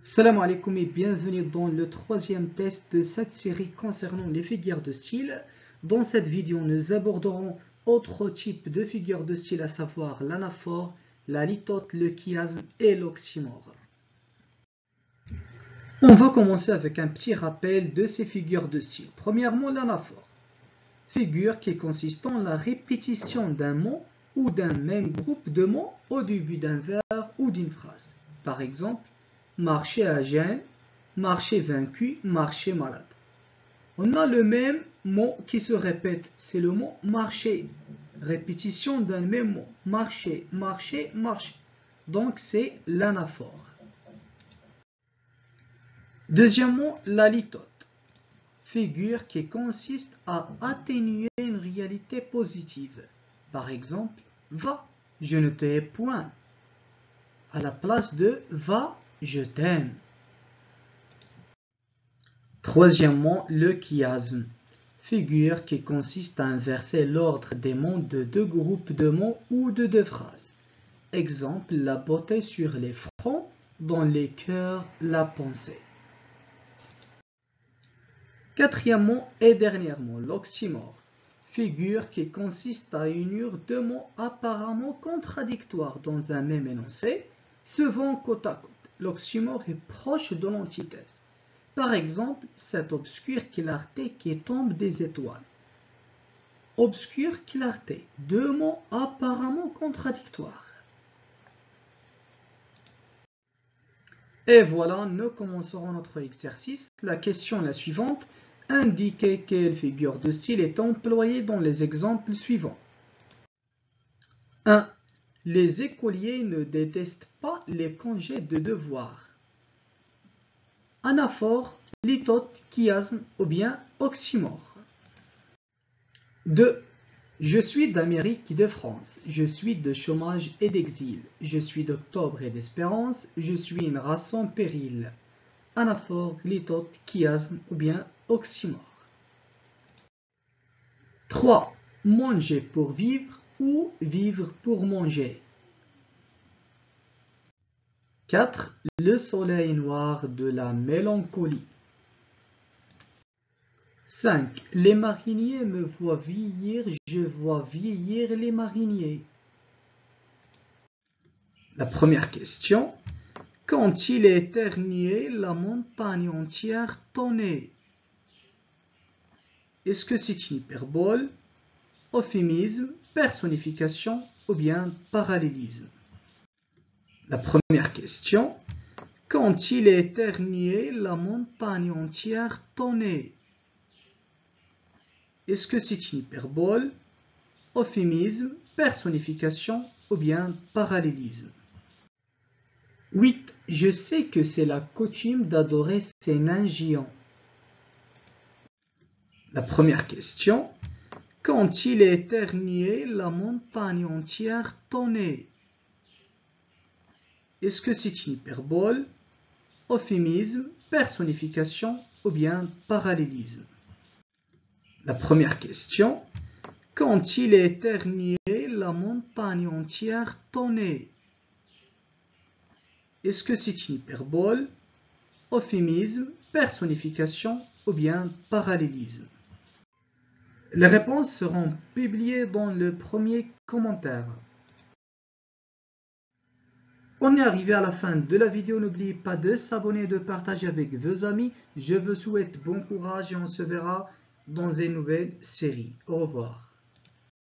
Salam alaikum et bienvenue dans le troisième test de cette série concernant les figures de style. Dans cette vidéo, nous aborderons autre type de figures de style, à savoir l'anaphore, la litote, le chiasme et l'oxymore. On va commencer avec un petit rappel de ces figures de style. Premièrement, l'anaphore. Figure qui consiste en la répétition d'un mot ou d'un même groupe de mots au début d'un vers ou d'une phrase. Par exemple, marcher à jeun, marcher vaincu, marcher malade. On a le même mot qui se répète, c'est le mot marcher. Répétition d'un même mot, marcher, marcher, marcher. Donc c'est l'anaphore. Deuxièmement, la litote. Figure qui consiste à atténuer une réalité positive. Par exemple, va, je ne t'ai point. À la place de va, je t'aime. Troisièmement, le chiasme. Figure qui consiste à inverser l'ordre des mots de deux groupes de mots ou de deux phrases. Exemple, la beauté sur les fronts, dans les cœurs, la pensée. Quatrièmement et dernièrement, l'oxymore. Figure qui consiste à unir deux mots apparemment contradictoires dans un même énoncé, se vont côte à côte. L'oxymore est proche de l'antithèse. Par exemple, cette obscure clarté qui tombe des étoiles. Obscure clarté, deux mots apparemment contradictoires. Et voilà, nous commencerons notre exercice. La question est la suivante. Indiquez quelle figure de style est employée dans les exemples suivants. 1. Les écoliers ne détestent pas les congés de devoirs. Anaphore, litote, chiasme ou bien oxymore. 2. Je suis d'Amérique et de France. Je suis de chômage et d'exil. Je suis d'octobre et d'espérance. Je suis une race en péril. Anaphore, litote, chiasme ou bien oxymore. 3. Manger pour vivre ou vivre pour manger. 4. Le soleil noir de la mélancolie. 5. Les mariniers me voient vieillir, je vois vieillir les mariniers. La première question. Quand il est éternué, la montagne entière tonnait. Est-ce que c'est une hyperbole, euphémisme, personnification ou bien parallélisme? La première question. Quand il est éternué, la montagne entière tonnait. Est-ce que c'est une hyperbole, euphémisme, personnification ou bien parallélisme? 8. Je sais que c'est la coutume d'adorer ces nains géants. La première question. Quand il est éternué, la montagne entière tonnait. Est-ce que c'est une hyperbole, euphémisme, personnification ou bien parallélisme? La première question. Quand il est éternué, la montagne entière tonnait. Est-ce que c'est une hyperbole, euphémisme, personnification ou bien parallélisme? Les réponses seront publiées dans le premier commentaire. On est arrivé à la fin de la vidéo. N'oubliez pas de s'abonner et de partager avec vos amis. Je vous souhaite bon courage et on se verra dans une nouvelle série. Au revoir.